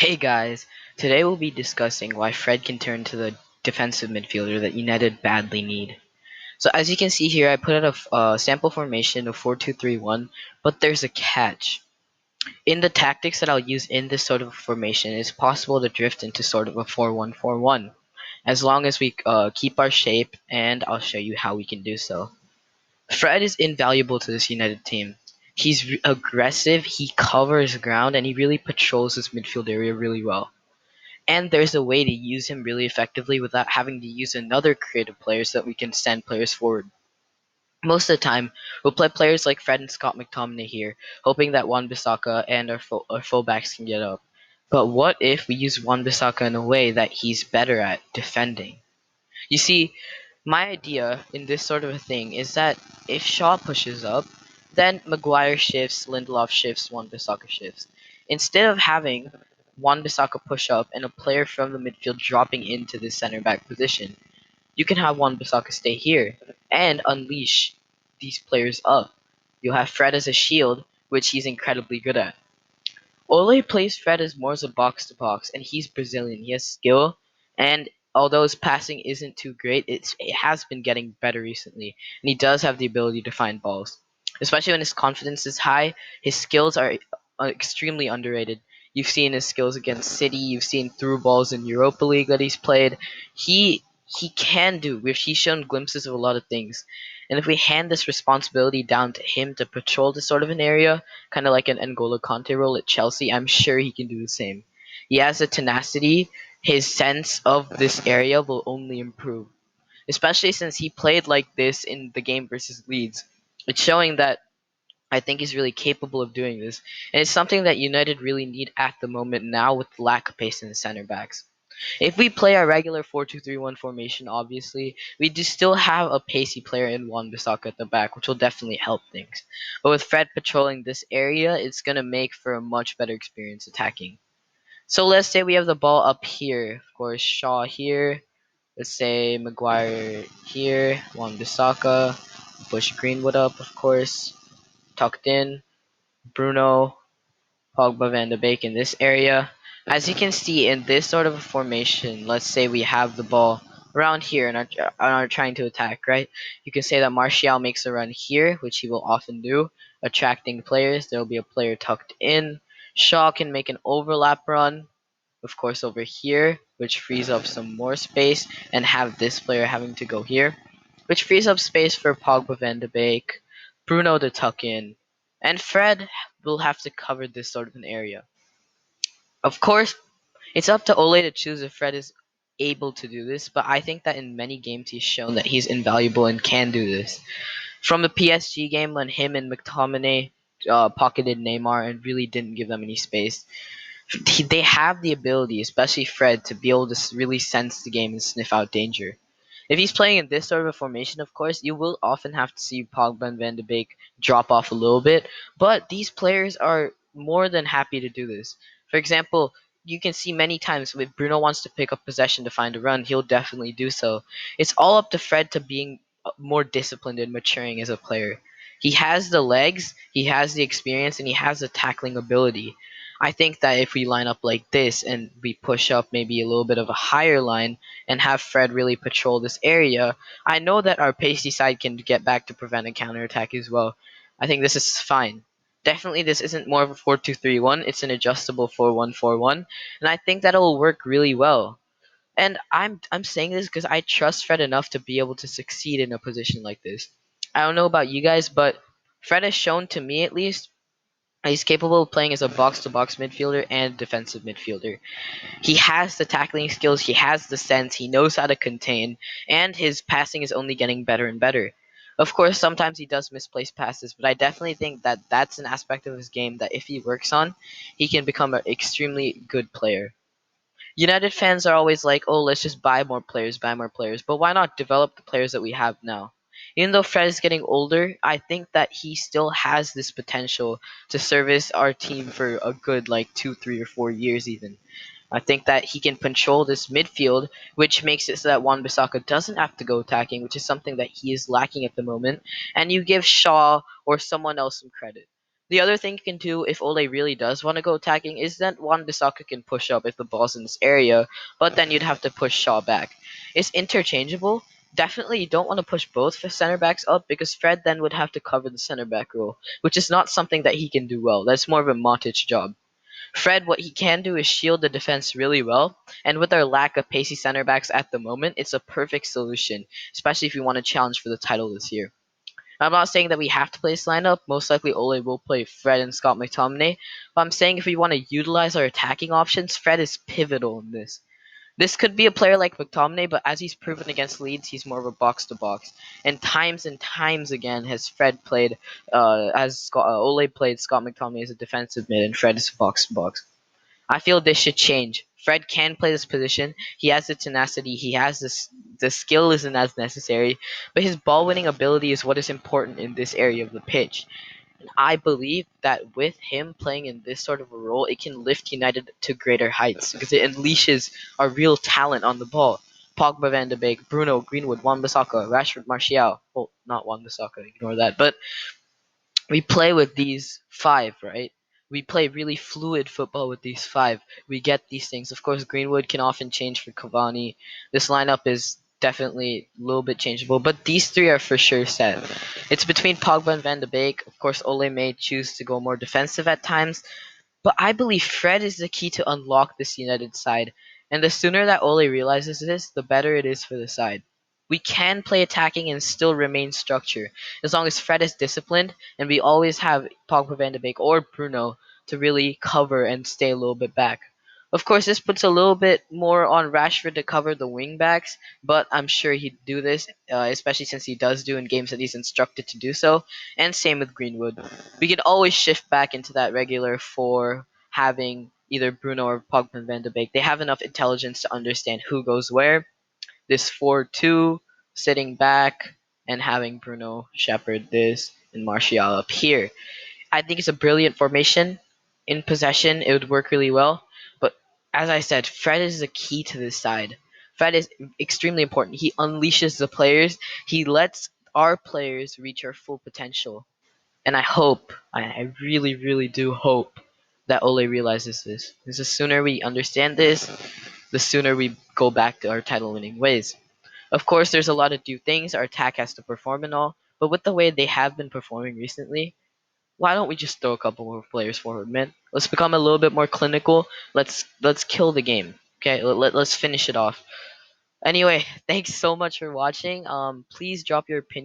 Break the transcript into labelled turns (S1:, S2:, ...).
S1: Hey guys, today we'll be discussing why Fred can turn to the defensive midfielder that United badly need. So as you can see here, I put out a sample formation of 4-2-3-1, but there's a catch. In the tactics that I'll use in this sort of formation, it's possible to drift into sort of a 4-1-4-1, as long as we keep our shape, and I'll show you how we can do so. Fred is invaluable to this United team. He's aggressive, he covers ground, and he really patrols this midfield area really well. And there's a way to use him really effectively without having to use another creative player so that we can send players forward. Most of the time, we'll play players like Fred and Scott McTominay here, hoping that Wan-Bissaka and our fullbacks can get up. But what if we use Wan-Bissaka in a way that he's better at defending? You see, my idea in this sort of a thing is that if Shaw pushes up, then Maguire shifts, Lindelof shifts, Wan-Bissaka shifts. Instead of having Wan-Bissaka push up and a player from the midfield dropping into the center back position, you can have Wan-Bissaka stay here and unleash these players up. You'll have Fred as a shield, which he's incredibly good at. Ole plays Fred as more as a box to box, and he's Brazilian. He has skill, and although his passing isn't too great, it has been getting better recently, and he does have the ability to find balls. Especially when his confidence is high, his skills are extremely underrated. You've seen his skills against City. You've seen through balls in Europa League that he's played. He he can do. He's shown glimpses of a lot of things, and if we hand this responsibility down to him to patrol this sort of an area, kind of like an N'Golo Conte role at Chelsea, I'm sure he can do the same. He has a tenacity. His sense of this area will only improve, especially since he played like this in the game versus Leeds. It's showing that I think he's really capable of doing this, and it's something that United really need at the moment now with the lack of pace in the center backs. If we play our regular 4-2-3-1 formation, obviously, we do still have a pacey player in Wan-Bissaka at the back, which will definitely help things. But with Fred patrolling this area, it's going to make for a much better experience attacking. So let's say we have the ball up here. Of course, Shaw here. Let's say Maguire here. Wan-Bissaka. Push Greenwood up, of course. Tucked in. Bruno. Pogba, Van de Beek in this area. As you can see in this sort of a formation, let's say we have the ball around here and are trying to attack, right? You can say that Martial makes a run here, which he will often do, attracting players. There will be a player tucked in. Shaw can make an overlap run, of course, over here, which frees up some more space, and have this player having to go here, which frees up space for Pogba, Van de Beek, Bruno to tuck in, and Fred will have to cover this sort of an area. Of course, it's up to Ole to choose if Fred is able to do this, but I think that in many games he's shown that he's invaluable and can do this. From the PSG game when him and McTominay pocketed Neymar and really didn't give them any space, they have the ability, especially Fred, to be able to really sense the game and sniff out danger. If he's playing in this sort of a formation, of course, you will often have to see Pogba and Van de Beek drop off a little bit, but these players are more than happy to do this. For example, you can see many times if Bruno wants to pick up possession to find a run, he'll definitely do so. It's all up to Fred to being more disciplined and maturing as a player. He has the legs, he has the experience, and he has the tackling ability. I think that if we line up like this and we push up maybe a little bit of a higher line and have Fred really patrol this area, I know that our pacey side can get back to prevent a counterattack as well. I think this is fine. Definitely this isn't more of a 4-2-3-1, it's an adjustable 4-1-4-1, and I think that'll work really well. And I'm saying this because I trust Fred enough to be able to succeed in a position like this. I don't know about you guys, but Fred has shown to me at least he's capable of playing as a box-to-box midfielder and defensive midfielder. He has the tackling skills, he has the sense, he knows how to contain, and his passing is only getting better and better. Of course, sometimes he does misplace passes, but I definitely think that that's an aspect of his game that if he works on, he can become an extremely good player. United fans are always like, oh, let's just buy more players. But why not develop the players that we have now? Even though Fred is getting older, I think that he still has this potential to service our team for a good like 2, 3, or 4 years even. I think that he can control this midfield, which makes it so that Wan-Bissaka doesn't have to go attacking, which is something that he is lacking at the moment. And you give Shaw or someone else some credit. The other thing you can do if Ole really does want to go attacking is that Wan Bissaka can push up if the ball's in this area, but then you'd have to push Shaw back. It's interchangeable. Definitely, you don't want to push both center backs up because Fred then would have to cover the center back role, which is not something that he can do well. That's more of a Matic job. Fred, what he can do is shield the defense really well, and with our lack of pacey center backs at the moment, it's a perfect solution, especially if you want to challenge for the title this year. I'm not saying that we have to play this lineup. Most likely, Ole will play Fred and Scott McTominay. But I'm saying if we want to utilize our attacking options, Fred is pivotal in this. This could be a player like McTominay, but as he's proven against Leeds, he's more of a box to box. And times again has Fred played, Ole played Scott McTominay as a defensive mid, and Fred is box to box. I feel this should change. Fred can play this position. He has the tenacity. He has this. The skill isn't as necessary, but his ball winning ability is what is important in this area of the pitch. And I believe that with him playing in this sort of a role, it can lift United to greater heights because it unleashes our real talent on the ball. Pogba, Van de Beek, Bruno, Greenwood, Wan-Bissaka, Rashford, Martial. Well, not Wan-Bissaka, ignore that. But we play with these five, right? We play really fluid football with these five. We get these things. Of course, Greenwood can often change for Cavani. This lineup is definitely a little bit changeable, but these three are for sure set. It's between Pogba and Van de Beek. Of course, Ole may choose to go more defensive at times, but I believe Fred is the key to unlock this United side, and the sooner that Ole realizes this, the better it is for the side. We can play attacking and still remain structure, as long as Fred is disciplined and we always have Pogba, Van de Beek or Bruno to really cover and stay a little bit back. Of course, this puts a little bit more on Rashford to cover the wing backs, but I'm sure he'd do this, especially since he does do in games that he's instructed to do so. And same with Greenwood. We can always shift back into that regular four, having either Bruno or Pogba and Van de Beek. They have enough intelligence to understand who goes where. This 4-2, sitting back and having Bruno shepherd this and Martial up here. I think it's a brilliant formation. In possession, it would work really well. But as I said, Fred is the key to this side. Fred is extremely important. He unleashes the players. He lets our players reach our full potential. And I really, really do hope that Ole realizes this. Because the sooner we understand this, the sooner we go back to our title winning ways. Of course, there's a lot of new things. Our attack has to perform and all. But with the way they have been performing recently, why don't we just throw a couple more players forward, man? Let's become a little bit more clinical. Let's kill the game. Okay, let's finish it off. Anyway, thanks so much for watching. Please drop your opinion